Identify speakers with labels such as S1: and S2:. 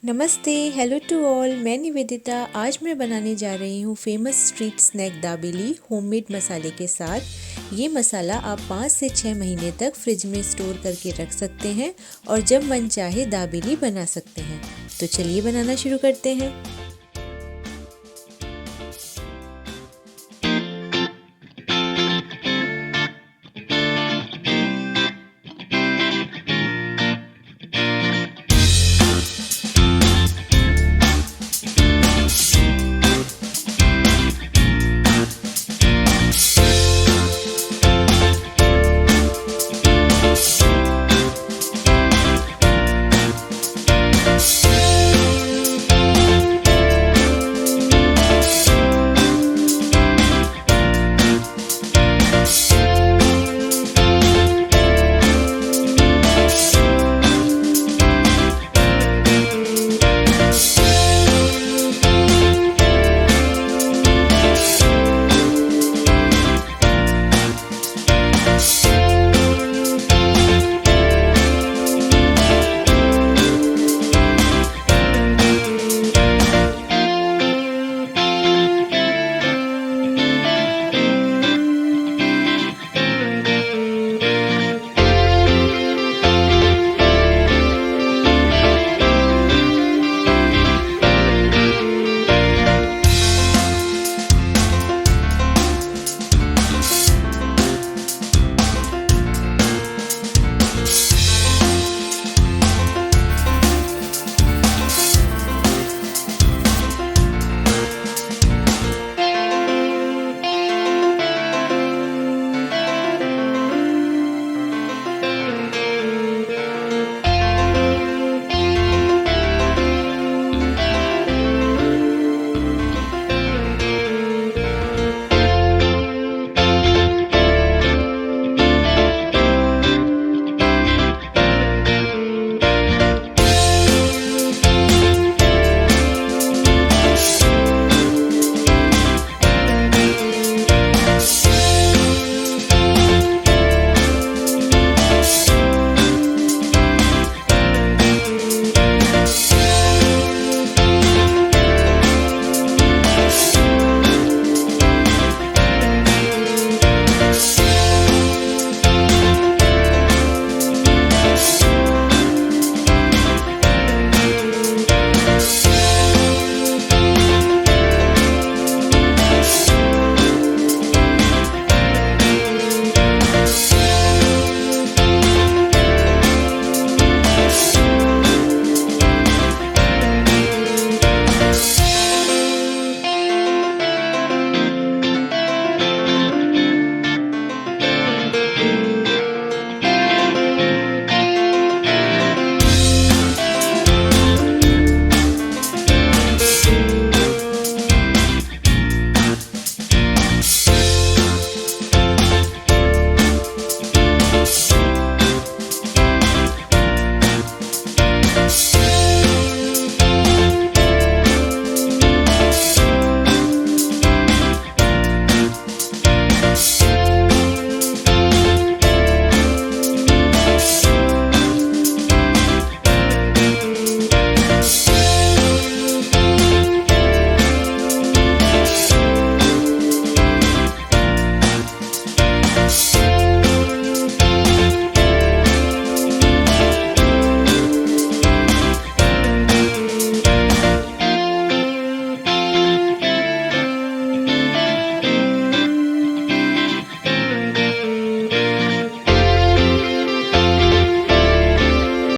S1: नमस्ते, hello to all. मैं निवेदिता। आज मैं बनाने जा रही हूँ फेमस स्ट्रीट स्नैक दाबेली होममेड मसाले के साथ। ये मसाला आप 5 से 6 महीने तक फ्रिज में स्टोर करके रख सकते हैं और जब मन चाहे दाबेली बना सकते हैं। तो चलिए बनाना शुरू करते हैं।